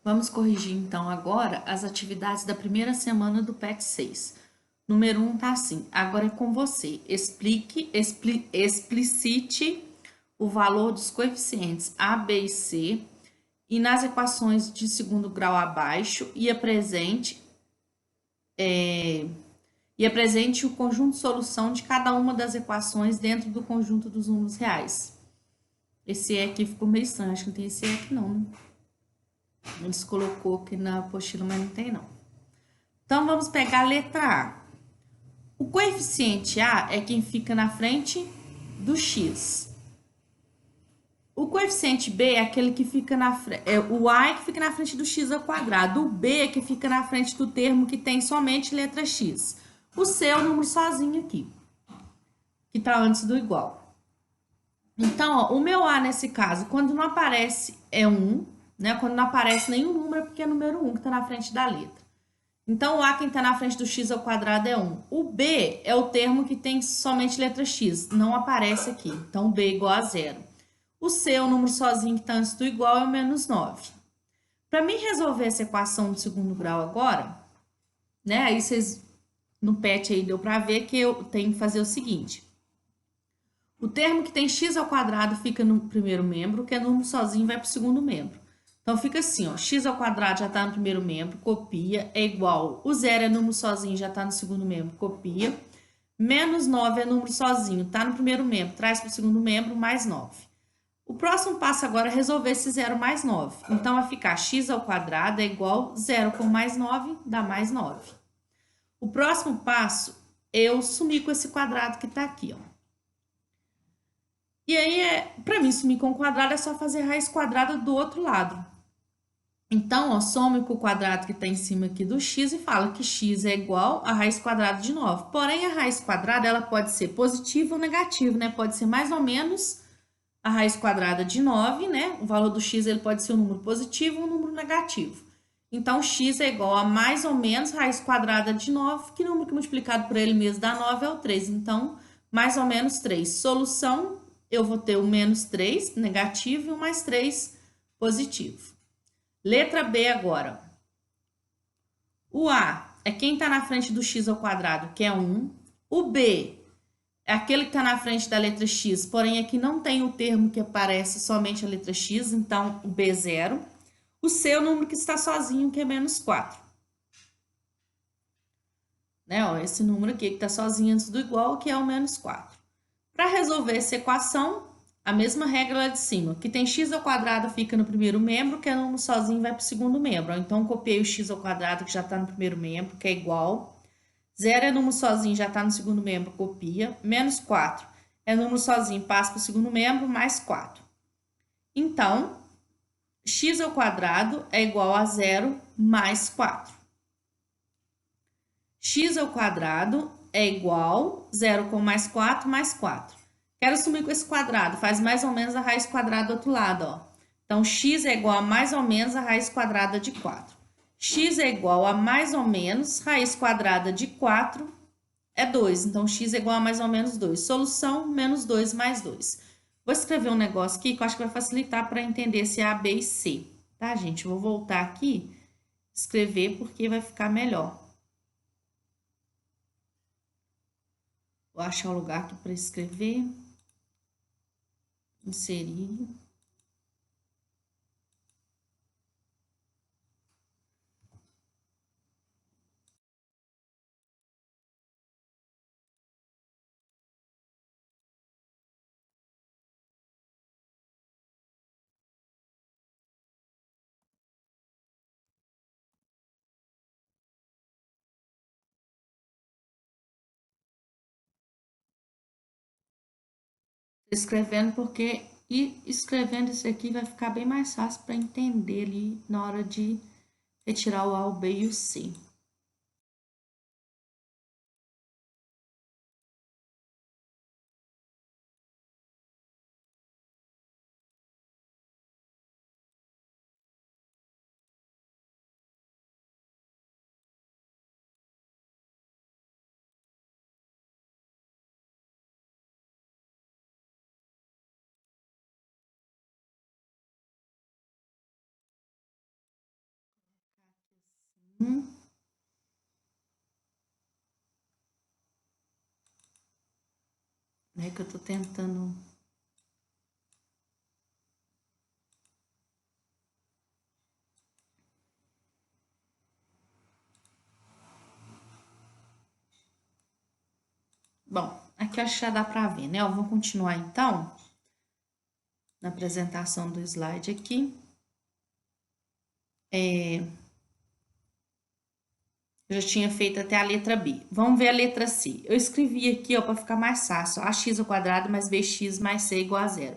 Vamos corrigir então agora as atividades da primeira semana do PET 6. Número 1 tá assim: agora é com você. Explicite o valor dos coeficientes A, B e C e nas equações de segundo grau abaixo e apresente o conjunto de solução de cada uma das equações dentro do conjunto dos números reais. Esse E aqui ficou meio estranho, acho que não tem esse E aqui não, né? Eles colocou aqui na apostila, mas não tem não. Então vamos pegar a letra A. O coeficiente A é quem fica na frente do x. O coeficiente B é aquele que fica na frente. O A é que fica na frente do x ao quadrado. O B é que fica na frente do termo que tem somente letra x. O C é o número sozinho aqui, que está antes do igual. Então, ó, o meu A nesse caso, quando não aparece é 1, né? Quando não aparece nenhum número é porque é número 1 que está na frente da letra. Então, o A, quem está na frente do x ao quadrado é 1. O B é o termo que tem somente letra x, não aparece aqui. Então, o B é igual a zero. O C, o número sozinho que está antes do igual, é o menos 9. Para mim resolver essa equação de segundo grau agora, né? Aí vocês, no PET aí deu para ver que eu tenho que fazer o seguinte. O termo que tem x ao quadrado fica no primeiro membro, que é número sozinho vai para o segundo membro. Então, fica assim, ó, x ao quadrado já está no primeiro membro, copia, é igual, o zero é número sozinho, já está no segundo membro, copia, menos 9 é número sozinho, está no primeiro membro, traz para o segundo membro, mais 9. O próximo passo agora é resolver esse 0 mais 9. Então, vai ficar x ao quadrado é igual 0 com mais 9, dá mais 9. O próximo passo é eu sumir com esse quadrado que está aqui, ó. E aí, para mim, sumir com o quadrado é só fazer raiz quadrada do outro lado. Então, ó, some com o quadrado que está em cima aqui do x e fala que x é igual a raiz quadrada de 9. Porém, a raiz quadrada ela pode ser positiva ou negativa, né? Pode ser mais ou menos a raiz quadrada de 9, né? O valor do x ele pode ser um número positivo ou um número negativo. Então, x é igual a mais ou menos raiz quadrada de 9, que número que multiplicado por ele mesmo dá 9 é o 3. Então, mais ou menos 3. Solução, eu vou ter o menos 3 negativo e o mais 3 positivo. Letra B agora. O A é quem está na frente do x ao quadrado, que é 1. O B é aquele que está na frente da letra x, porém aqui não tem o termo que aparece somente a letra x, então o B é 0. O C é o número que está sozinho, que é menos 4. Né? Ó, esse número aqui que está sozinho antes do igual, que é o menos 4. Para resolver essa equação, a mesma regra lá de cima, que tem x ao quadrado fica no primeiro membro, que é número sozinho vai para o segundo membro. Então, copiei o x ao quadrado, que já está no primeiro membro, que é igual. 0 é número sozinho, já está no segundo membro, copia. Menos 4 é número sozinho, passa para o segundo membro, mais 4. Então, x ao quadrado é igual a 0 mais 4. X ao quadrado é igual 0 com mais 4 mais 4. Quero sumir com esse quadrado, faz mais ou menos a raiz quadrada do outro lado, ó. Então, x é igual a mais ou menos a raiz quadrada de 4. X é igual a mais ou menos raiz quadrada de 4 é 2. Então, x é igual a mais ou menos 2. Solução, menos 2 mais 2. Vou escrever um negócio aqui que eu acho que vai facilitar para entender se é A, B e C. Tá, gente? Eu vou voltar aqui, escrever, porque vai ficar melhor. Vou achar o lugar aqui para escrever. Inserir. Escrevendo porque e escrevendo isso aqui vai ficar bem mais fácil para entender ali na hora de retirar o A, o B e o C. É que eu tô tentando... Bom, aqui acho que já dá pra ver, né? Vamos continuar então na apresentação do slide aqui. Eu já tinha feito até a letra B. Vamos ver a letra C. Eu escrevi aqui, ó, para ficar mais fácil. Ax ao quadrado mais bx mais c igual a zero.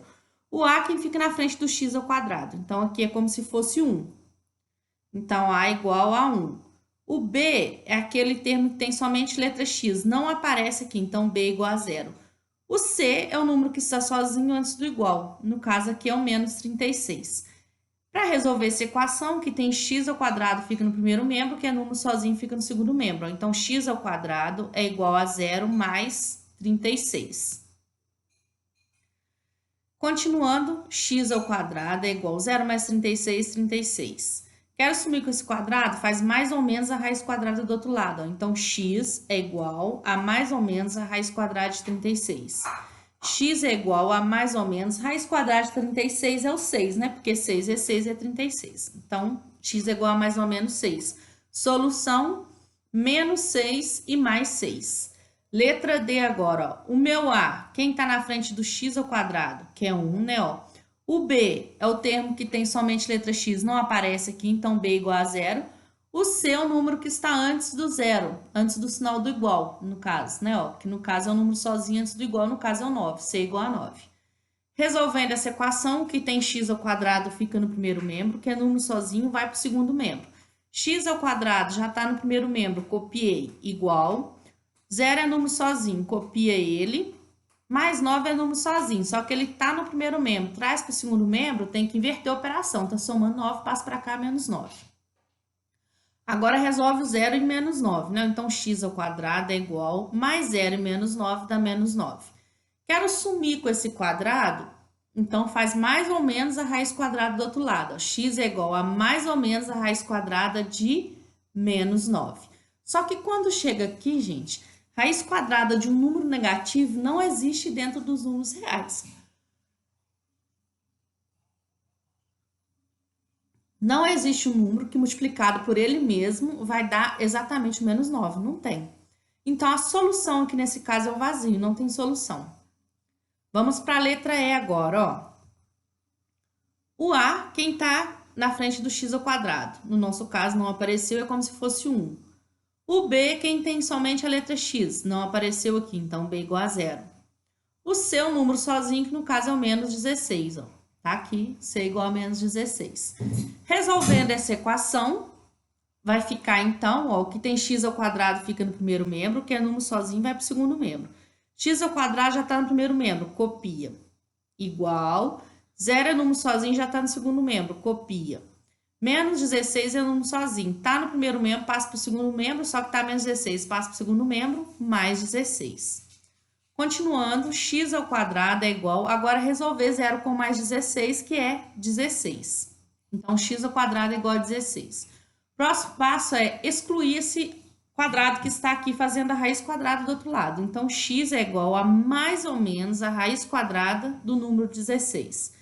O a quem fica na frente do x ao quadrado. Então, aqui é como se fosse 1. Então, a igual a 1. O b é aquele termo que tem somente letra x. Não aparece aqui, então b igual a zero. O c é o número que está sozinho antes do igual. No caso aqui é o menos 36. Para resolver essa equação, que tem x ao quadrado fica no primeiro membro, que é número sozinho fica no segundo membro. Então, x ao quadrado é igual a 0 mais 36. Continuando, x ao quadrado é igual a 0 mais 36, 36. Quero sumir com esse quadrado? Faz mais ou menos a raiz quadrada do outro lado. Ó. Então, x é igual a mais ou menos a raiz quadrada de 36. X é igual a mais ou menos, raiz quadrada de 36 é o 6, né? Porque 6 é 6 é 36. Então, x é igual a mais ou menos 6. Solução, menos 6 e mais 6. Letra D agora, ó. O meu A, quem está na frente do x ao quadrado? Que é 1, né? Ó. O B é o termo que tem somente letra x, não aparece aqui, então B igual a 0. O C é o número que está antes do zero, antes do sinal do igual, no caso, né? Ó, que no caso é o número sozinho antes do igual, no caso é o 9, C igual a 9. Resolvendo essa equação, que tem x ao quadrado fica no primeiro membro, que é número sozinho, vai para o segundo membro. X ao quadrado já está no primeiro membro, copiei, igual. 0 é número sozinho, copia ele. Mais 9 é número sozinho, só que ele está no primeiro membro. Traz para o segundo membro, tem que inverter a operação. Está somando 9, passa para cá, menos 9. Agora, resolve o 0 e menos 9, né? Então, x ao quadrado é igual, mais 0 e menos 9 dá menos 9. Quero sumir com esse quadrado, então faz mais ou menos a raiz quadrada do outro lado. Ó. X é igual a mais ou menos a raiz quadrada de menos 9. Só que quando chega aqui, gente, raiz quadrada de um número negativo não existe dentro dos números reais. Não existe um número que multiplicado por ele mesmo vai dar exatamente o menos 9. Não tem. Então, a solução aqui nesse caso é o vazio, não tem solução. Vamos para a letra E agora, ó. O A, quem está na frente do x ao quadrado. No nosso caso, não apareceu, é como se fosse 1. O B, quem tem somente a letra x, não apareceu aqui, então B igual a 0. O C é um número sozinho, que no caso é o menos 16, ó. Tá aqui, C igual a menos 16. Resolvendo essa equação, vai ficar então, ó, o que tem x ao quadrado fica no primeiro membro, que é número sozinho, vai para o segundo membro. X ao quadrado já está no primeiro membro, copia. Igual, 0 é número sozinho, já está no segundo membro, copia. Menos 16 é número sozinho, está no primeiro membro, passa para o segundo membro, só que está menos 16, passa para o segundo membro, mais 16. Continuando, x ao quadrado é igual, agora resolver 0 com mais 16, que é 16. Então, x ao quadrado é igual a 16. Próximo passo é excluir esse quadrado que está aqui fazendo a raiz quadrada do outro lado. Então, x é igual a mais ou menos a raiz quadrada do número 16.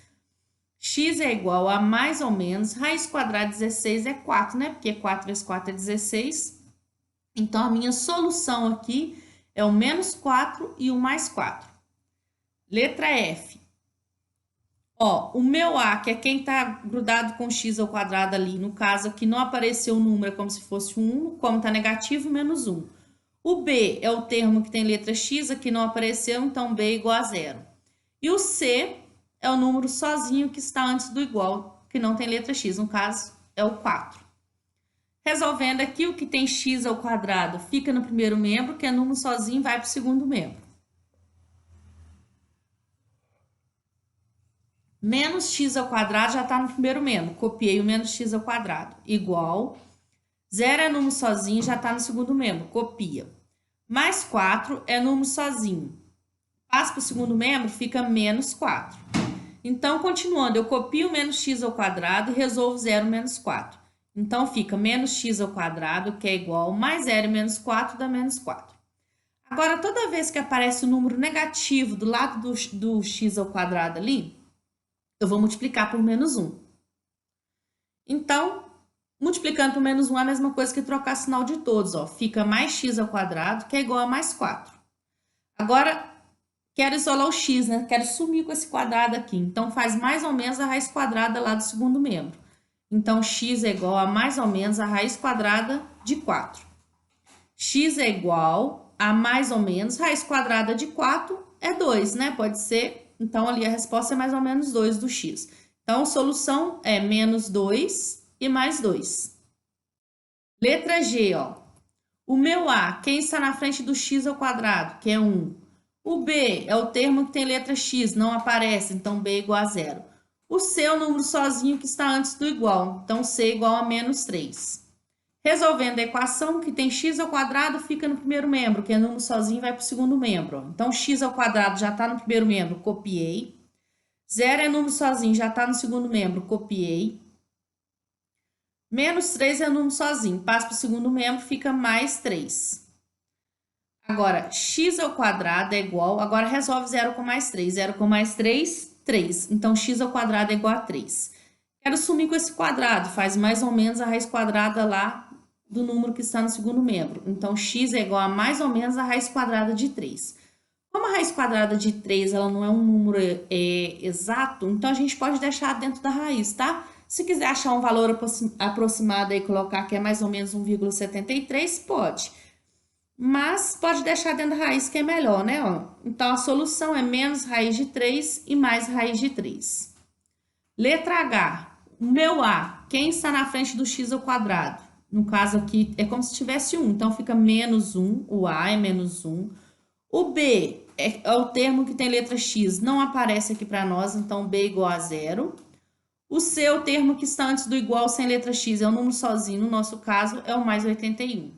X é igual a mais ou menos, raiz quadrada de 16 é 4, né? Porque 4 vezes 4 é 16. Então, a minha solução aqui é o menos 4 e o mais 4. Letra F. Ó, o meu A, que é quem está grudado com x ao quadrado ali, no caso aqui não apareceu o número, é como se fosse um 1, como está negativo, menos 1. O B é o termo que tem letra x, aqui não apareceu, então B é igual a 0. E o C é o número sozinho que está antes do igual, que não tem letra x, no caso é o 4. Resolvendo aqui, o que tem x ao quadrado fica no primeiro membro, que é número sozinho, vai para o segundo membro. Menos x ao quadrado já está no primeiro membro, copiei o menos x ao quadrado, igual, 0 é número sozinho, já está no segundo membro, copia. Mais 4 é número sozinho, passa para o segundo membro, fica menos 4. Então, continuando, eu copio menos x ao quadrado e resolvo 0 menos 4. Então, fica menos x ao quadrado, que é igual a mais 0 menos 4 dá menos 4. Agora, toda vez que aparece o número negativo do lado do x ao quadrado ali, eu vou multiplicar por menos 1. Então, multiplicando por menos 1 é a mesma coisa que trocar sinal de todos, ó. Fica mais x ao quadrado, que é igual a mais 4. Agora, quero isolar o x, né? Quero sumir com esse quadrado aqui. Então, faz mais ou menos a raiz quadrada lá do segundo membro. Então, x é igual a mais ou menos a raiz quadrada de 4. X é igual a mais ou menos raiz quadrada de 4 é 2, né? Pode ser. Então, ali a resposta é mais ou menos 2 do x. Então, a solução é menos 2 e mais 2. Letra G, ó. O meu A, quem está na frente do x ao quadrado, que é 1. O B é o termo que tem letra x, não aparece, então B é igual a 0. O C é o número sozinho que está antes do igual, então C é igual a menos 3. Resolvendo a equação, que tem x ao quadrado, fica no primeiro membro, que é número sozinho, vai para o segundo membro. Então, x ao quadrado já está no primeiro membro, copiei. 0 é número sozinho, já está no segundo membro, copiei. Menos 3 é número sozinho, passa para o segundo membro, fica mais 3. Agora, x ao quadrado é igual, agora resolve 0 com mais 3. 0 com mais 3, 3. Então, x ao quadrado é igual a 3. Quero sumir com esse quadrado, faz mais ou menos a raiz quadrada lá do número que está no segundo membro. Então, x é igual a mais ou menos a raiz quadrada de 3. Como a raiz quadrada de 3 ela não é um número exato, então a gente pode deixar dentro da raiz, tá? Se quiser achar um valor aproximado e colocar que é mais ou menos 1,73, pode. Mas pode deixar dentro da raiz que é melhor, né? Ó. Então, a solução é menos raiz de 3 e mais raiz de 3. Letra H. O meu A, quem está na frente do x ao quadrado? No caso aqui, é como se tivesse 1. Então, fica menos 1. O A é menos 1. O B é o termo que tem letra x. Não aparece aqui para nós, então B é igual a 0. O C é o termo que está antes do igual sem letra x. É o número sozinho. No nosso caso, é o mais 81.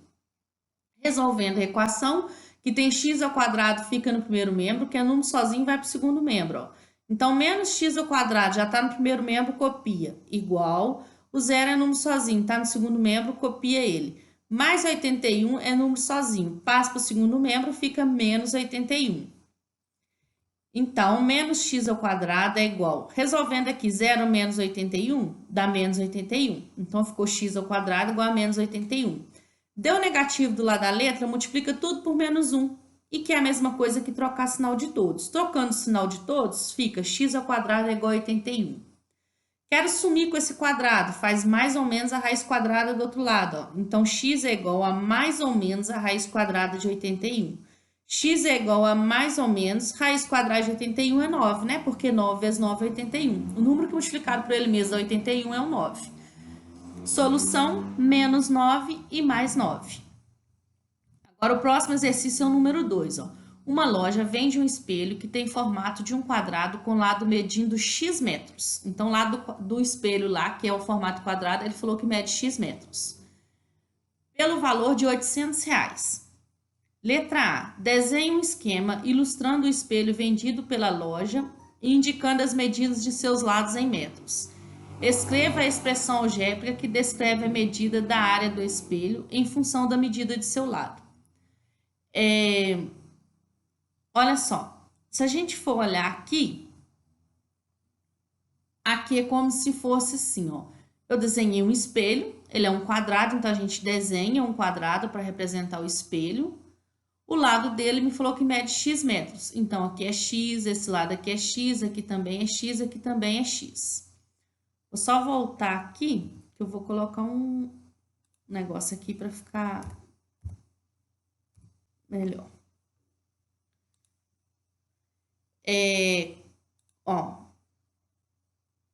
Resolvendo a equação, que tem x ao quadrado fica no primeiro membro, que é número sozinho, vai para o segundo membro. Ó. Então, menos x ao quadrado já está no primeiro membro, copia. Igual, o 0 é número sozinho, está no segundo membro, copia ele. Mais 81 é número sozinho, passa para o segundo membro, fica menos 81. Então, menos x ao quadrado é igual. Resolvendo aqui, 0 menos 81 dá menos 81. Então, ficou x ao quadrado igual a menos 81. Deu negativo do lado da letra, multiplica tudo por menos 1, e que é a mesma coisa que trocar sinal de todos. Trocando o sinal de todos, fica x ao quadrado é igual a 81. Quero sumir com esse quadrado, faz mais ou menos a raiz quadrada do outro lado. Ó. Então, x é igual a mais ou menos a raiz quadrada de 81. X é igual a mais ou menos, raiz quadrada de 81 é 9, né? Porque 9 vezes 9 é 81. O número que multiplicado por ele mesmo é 81 é o 9. Solução, menos 9 e mais 9. Agora, o próximo exercício é o número 2. Ó. Uma loja vende um espelho que tem formato de um quadrado com lado medindo x metros. Então, o lado do espelho lá, que é o formato quadrado, ele falou que mede x metros. Pelo valor de R$800. Letra A. Desenhe um esquema ilustrando o espelho vendido pela loja e indicando as medidas de seus lados em metros. Escreva a expressão algébrica que descreve a medida da área do espelho em função da medida de seu lado. Olha só, se a gente for olhar aqui é como se fosse assim, ó. Eu desenhei um espelho, ele é um quadrado, então a gente desenha um quadrado para representar o espelho. O lado dele me falou que mede x metros. Então, aqui é x, esse lado aqui é x, aqui também é x, aqui também é x. Vou só voltar aqui, que eu vou colocar um negócio aqui para ficar melhor. Ó,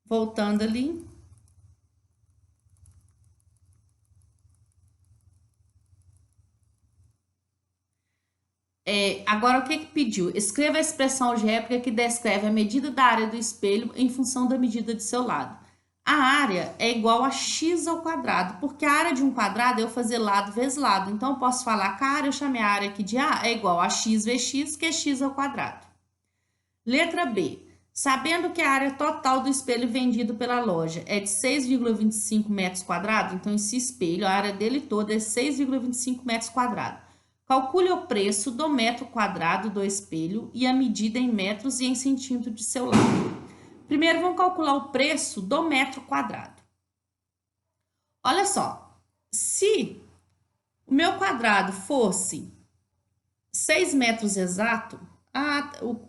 voltando ali. Agora, o que pediu? Escreva a expressão algébrica que descreve a medida da área do espelho em função da medida de seu lado. A área é igual a x ao quadrado, porque a área de um quadrado é eu fazer lado vezes lado. Então, eu posso falar que a área, eu chamei a área aqui de A, é igual a x vezes x, que é x ao quadrado. Letra B. Sabendo que a área total do espelho vendido pela loja é de 6,25 metros quadrados, então esse espelho, a área dele toda é 6,25 metros quadrados. Calcule o preço do metro quadrado do espelho e a medida em metros e em centímetros de seu lado. Primeiro, vamos calcular o preço do metro quadrado. Olha só, se o meu quadrado fosse 6 metros exato,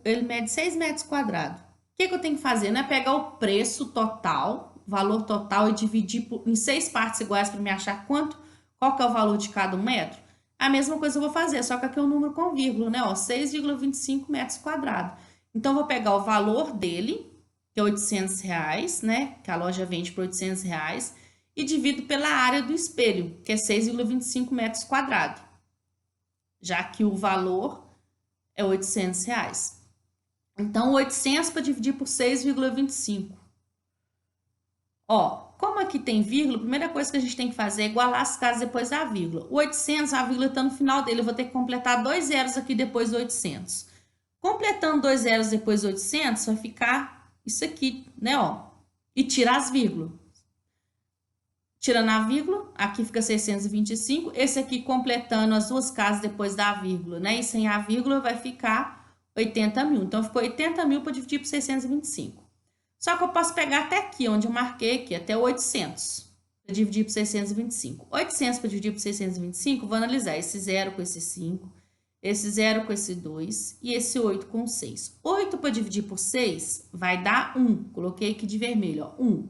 ele mede 6 metros quadrados. O que eu tenho que fazer? Não é pegar o preço total, valor total, e dividir em 6 partes iguais para me achar qual que é o valor de cada um metro? A mesma coisa eu vou fazer, só que aqui é um número com vírgula, né? 6,25 metros quadrados. Então, eu vou pegar o valor dele, que é R$800, né? Que a loja vende por R$800, e divido pela área do espelho, que é 6,25 metros quadrados. Já que o valor é R$800. Então, 800 para dividir por 6,25. Ó, como aqui tem vírgula, a primeira coisa que a gente tem que fazer é igualar as casas depois da vírgula. O 800, a vírgula está no final dele, eu vou ter que completar 2 zeros aqui depois do 800. Completando 2 zeros depois do 800, vai ficar isso aqui, né, ó. E tira as vírgulas. Tirando a vírgula, aqui fica 625. Esse aqui completando as duas casas depois da vírgula, né? E sem a vírgula vai ficar 80 mil. Então, ficou 80 mil para dividir por 625. Só que eu posso pegar até aqui, onde eu marquei aqui, até 800. Para dividir por 625. 800 para dividir por 625, vou analisar esse 0 com esse 5, esse 0 com esse 2 e esse 8 com 6. 8 para dividir por 6 vai dar 1. Coloquei aqui de vermelho, ó, 1.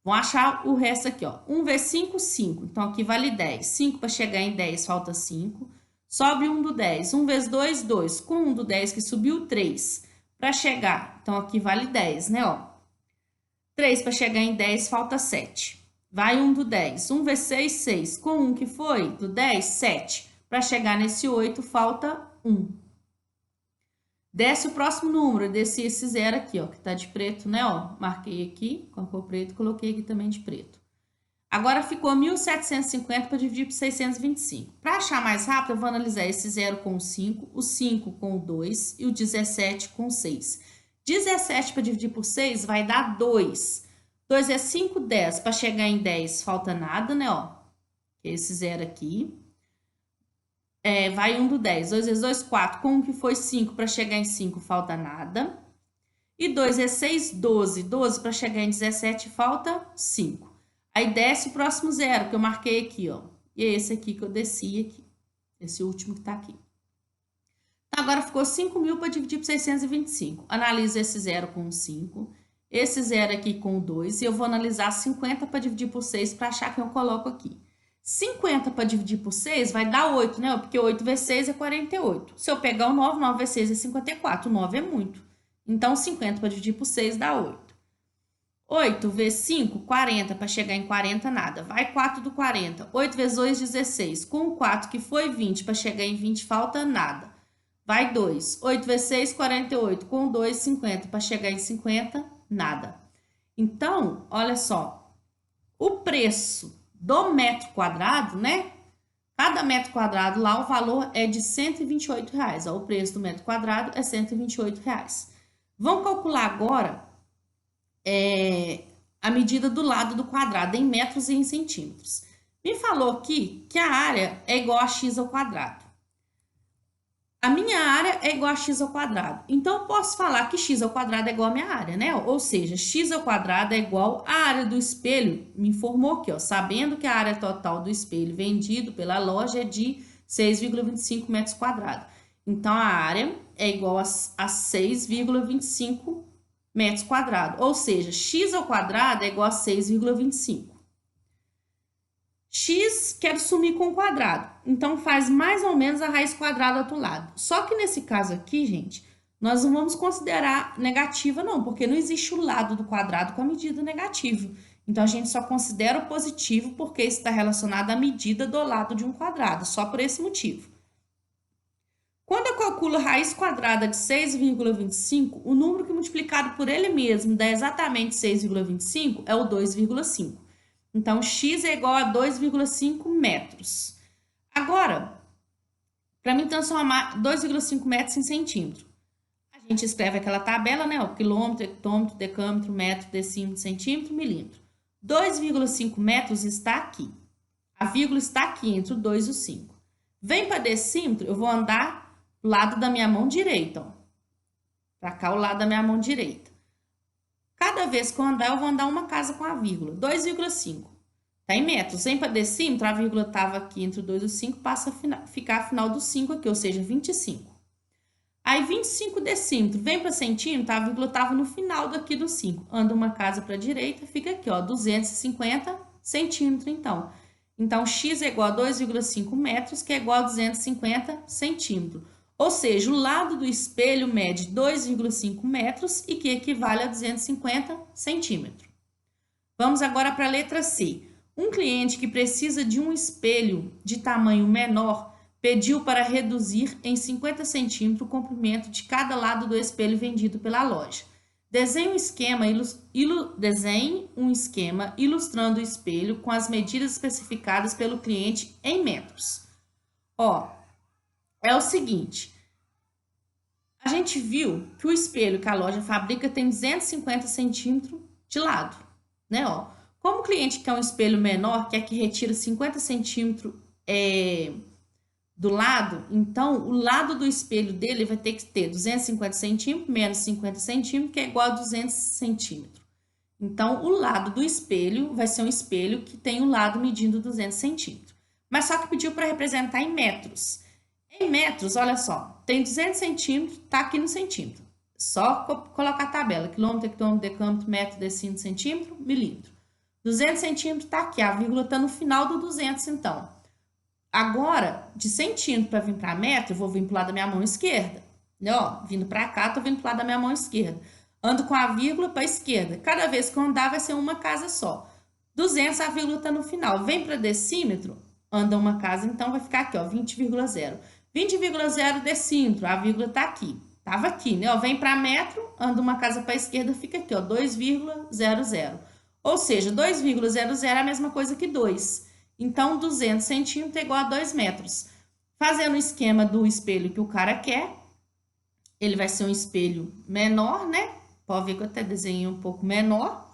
Vamos achar o resto aqui, ó. 1 vezes 5, 5. Então, aqui vale 10. 5 para chegar em 10, falta 5. Sobe 1 do 10. 1 vezes 2, 2. Com 1 do 10 que subiu, 3. Para chegar, então, aqui vale 10, né, ó. 3 para chegar em 10, falta 7. Vai 1 do 10. 1 vezes 6, 6. Com 1 que foi, do 10, 7. Para chegar nesse 8, falta 1. Desce o próximo número, desci esse 0 aqui, ó, que tá de preto, né, ó. Marquei aqui com a cor preto, coloquei aqui também de preto. Agora ficou 1.750 para dividir por 625. Para achar mais rápido, eu vou analisar esse 0 com o 5, o 5 com o 2 e o 17 com o 6. 17 para dividir por 6 vai dar 2. 2 é 5, 10. Para chegar em 10, falta nada, né, ó. Esse 0 aqui. Vai 1 do 10. 2 vezes 2, 4. Com 1 que foi 5, para chegar em 5, falta nada. E 2 é 6, 12. 12 para chegar em 17, falta 5. Aí desce o próximo 0, que eu marquei aqui, ó. E é esse aqui que eu desci aqui. Esse último que tá aqui. Então, agora ficou 5 mil para dividir por 625. Analiso esse 0 com o 5. Esse 0 aqui com o 2. E eu vou analisar 50 para dividir por 6 para achar que eu coloco aqui. 50 para dividir por 6 vai dar 8, né? Porque 8 vezes 6 é 48. Se eu pegar o 9, 9 vezes 6 é 54. O 9 é muito. Então, 50 para dividir por 6 dá 8. 8 vezes 5, 40. Para chegar em 40, nada. Vai 4 do 40. 8 vezes 2, 16. Com o 4, que foi 20. Para chegar em 20, falta nada. Vai 2. 8 vezes 6, 48. Com 2, 50. Para chegar em 50, nada. Então, olha só. O preço do metro quadrado, né? Cada metro quadrado lá, o valor é de R$128. Ó, o preço do metro quadrado é R$128. Vamos calcular agora a medida do lado do quadrado em metros e em centímetros. Me falou aqui que a área é igual a x ao quadrado. A minha área é igual a x ao quadrado. Então, eu posso falar que x ao quadrado é igual a minha área, né? Ou seja, x ao quadrado é igual à área do espelho. Me informou aqui, ó, sabendo que a área total do espelho vendido pela loja é de 6,25 metros quadrados. Então, a área é igual a 6,25 metros quadrados. Ou seja, x ao quadrado é igual a 6,25. X quero sumir com o quadrado, então faz mais ou menos a raiz quadrada do outro lado. Só que nesse caso aqui, gente, nós não vamos considerar negativa não, porque não existe o lado do quadrado com a medida negativa. Então, a gente só considera o positivo porque está relacionado à medida do lado de um quadrado, só por esse motivo. Quando eu calculo a raiz quadrada de 6,25, o número que multiplicado por ele mesmo dá exatamente 6,25 é o 2,5. Então, x é igual a 2,5 metros. Agora, para mim transformar 2,5 metros em centímetro, a A gente escreve aquela tabela, né? O quilômetro, hectômetro, decâmetro, metro, decímetro, centímetro, milímetro. 2,5 metros está aqui. A vírgula está aqui entre o 2 e o 5. Vem para decímetro, eu vou andar do lado da minha mão direita, ó. Para cá, o lado da minha mão direita. Cada vez que eu andar, eu vou andar uma casa com a vírgula. 2,5. Tá em metros. Vem para decímetro, a vírgula estava aqui entre o 2 e o 5, passa a ficar a final do 5 aqui, ou seja, 25. Aí, 25 decímetros, vem para centímetro, a vírgula estava no final daqui do 5. Anda uma casa para a direita, fica aqui, ó, 250 centímetros, então. Então, x é igual a 2,5 metros, que é igual a 250 centímetros. Ou seja, o lado do espelho mede 2,5 metros e que equivale a 250 centímetros. Vamos agora para a letra C. Um cliente que precisa de um espelho de tamanho menor pediu para reduzir em 50 centímetros o comprimento de cada lado do espelho vendido pela loja. Desenhe um esquema ilustrando o espelho com as medidas especificadas pelo cliente em metros. Ó, é o seguinte, a gente viu que o espelho que a loja fabrica tem 250 centímetros de lado, né? Ó, como o cliente quer um espelho menor, quer que retire 50 centímetros do lado, então o lado do espelho dele vai ter que ter 250 centímetros menos 50 centímetros, que é igual a 200 centímetros. Então, o lado do espelho vai ser um espelho que tem o lado medindo 200 centímetros. Mas só que pediu para representar em metros. Em metros, olha só, tem 200 centímetros, tá aqui no centímetro. Só colocar a tabela, quilômetro, hectômetro, decâmetro, metro, decímetro, centímetro, milímetro. 200 centímetros tá aqui, a vírgula tá no final do 200, então. Agora, de centímetro para vir para metro, eu vou vir para o lado da minha mão esquerda. Né? Ó, vindo para cá, tô vindo para o lado da minha mão esquerda. Ando com a vírgula para a esquerda. Cada vez que eu andar, vai ser uma casa só. 200, a vírgula está no final. Vem para decímetro, anda uma casa, então vai ficar aqui, ó, 20,0. 20,0 decímetro, a vírgula está aqui. Tava aqui, né? Ó, vem para metro, anda uma casa para a esquerda, fica aqui, ó, 2,00. Ou seja, 2,00 é a mesma coisa que 2. Então, 200 centímetros é igual a 2 metros. Fazendo o esquema do espelho que o cara quer, ele vai ser um espelho menor, né? Pode ver que eu até desenhei um pouco menor.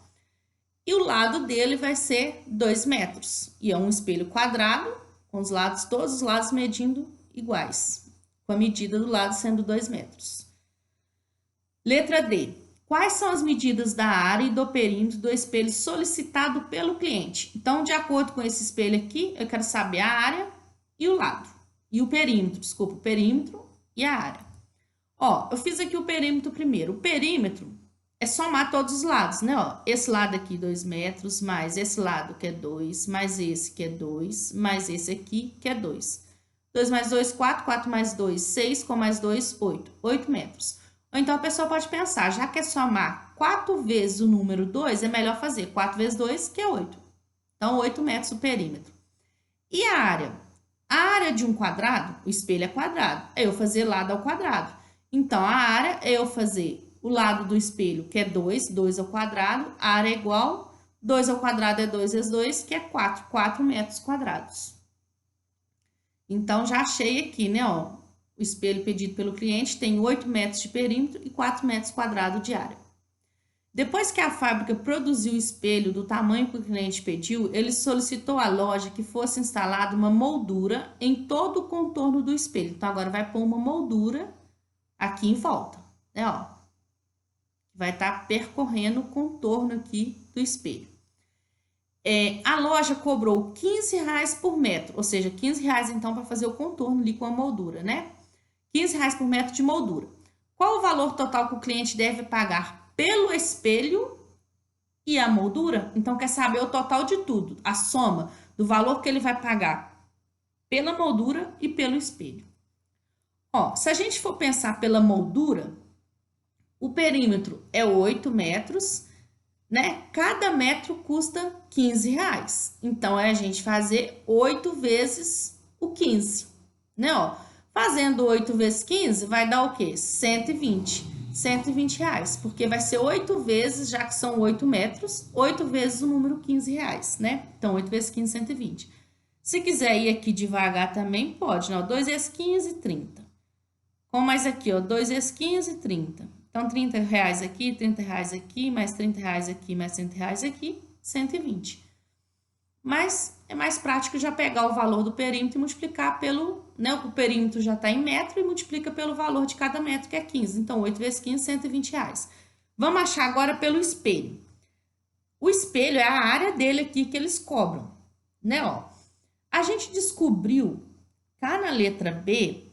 E o lado dele vai ser 2 metros. E é um espelho quadrado, com os lados, todos os lados medindo iguais. Com a medida do lado sendo 2 metros. Letra D. Quais são as medidas da área e do perímetro do espelho solicitado pelo cliente? Então, de acordo com esse espelho aqui, eu quero saber a área e o lado. E o perímetro, desculpa, o perímetro e a área. Ó, eu fiz aqui o perímetro primeiro. O perímetro é somar todos os lados, né? Ó, esse lado aqui, 2 metros, mais esse lado que é 2, mais esse que é 2, mais esse aqui que é 2. 2 mais 2, 4, 4 mais 2, 6, com mais 2, 8. 8 metros. Ou então a pessoa pode pensar, já que é somar 4 vezes o número 2, é melhor fazer 4 vezes 2, que é 8. Então, 8 metros o perímetro. E a área? A área de um quadrado, o espelho é quadrado, é eu fazer lado ao quadrado. Então, a área é eu fazer o lado do espelho, que é 2, 2 ao quadrado, a área é igual, 2 ao quadrado é 2 vezes 2, que é 4, 4 metros quadrados. Então, já achei aqui, né, ó. O espelho pedido pelo cliente tem 8 metros de perímetro e 4 metros quadrados de área. Depois que a fábrica produziu o espelho do tamanho que o cliente pediu, ele solicitou à loja que fosse instalada uma moldura em todo o contorno do espelho. Então, agora vai pôr uma moldura aqui em volta, né? Ó, vai estar percorrendo o contorno aqui do espelho. A loja cobrou R$15 por metro, ou seja, R$15 então para fazer o contorno ali com a moldura, né? R$15 por metro de moldura. Qual o valor total que o cliente deve pagar pelo espelho e a moldura? Então, quer saber o total de tudo, a soma do valor que ele vai pagar pela moldura e pelo espelho. Ó, se a gente for pensar pela moldura, o perímetro é 8 metros, né? Cada metro custa R$15. Então, é a gente fazer 8 vezes o 15, né? Ó, fazendo 8 vezes 15 vai dar o quê? 120. R$120, porque vai ser 8 vezes, já que são 8 metros, 8 vezes o número R$15, né? Então, 8 vezes 15, 120. Se quiser ir aqui devagar também, pode, não? 2 vezes 15, 30. Com mais aqui, ó, 2 vezes 15, 30. Então, 30 reais aqui, 30 reais aqui, mais 30 reais aqui, mais 30 reais aqui, 120. Mas é mais prático já pegar o valor do perímetro e multiplicar pelo, né, o perímetro já está em metro e multiplica pelo valor de cada metro, que é 15. Então, 8 vezes 15, 120 reais. Vamos achar agora pelo espelho. O espelho é a área dele aqui que eles cobram, né, ó. A gente descobriu, cá na letra B,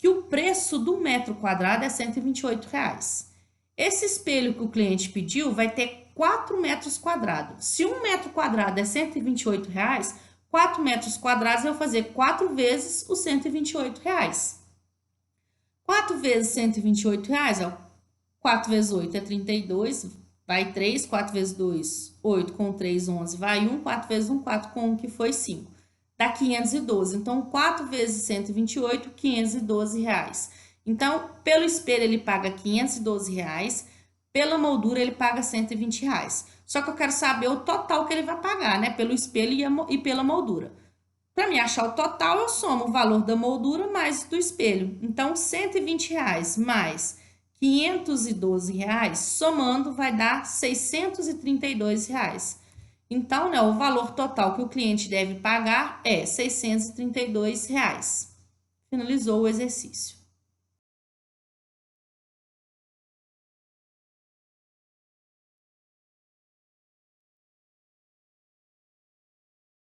que o preço do metro quadrado é 128 reais. Esse espelho que o cliente pediu vai ter 4 metros quadrados. Se 1 metro quadrado é 128 reais, 4 metros quadrados eu vou fazer 4 vezes os 128 reais. 4 vezes 128 reais, ó, 4 vezes 8 é 32, vai 3, 4 vezes 2, 8, com 3, 11, vai 1, 4 vezes 1, 4 com 1, que foi 5. Dá 512. Então, 4 vezes 128, 512 reais. Então, pelo espelho ele paga 512 reais, pela moldura ele paga 120 reais. Só que eu quero saber o total que ele vai pagar, né? Pelo espelho e pela moldura. Para mim achar o total, eu somo o valor da moldura mais do espelho. Então, 120 reais mais 512 reais, somando, vai dar 632 reais. Então, né, o valor total que o cliente deve pagar é 632 reais. Finalizou o exercício.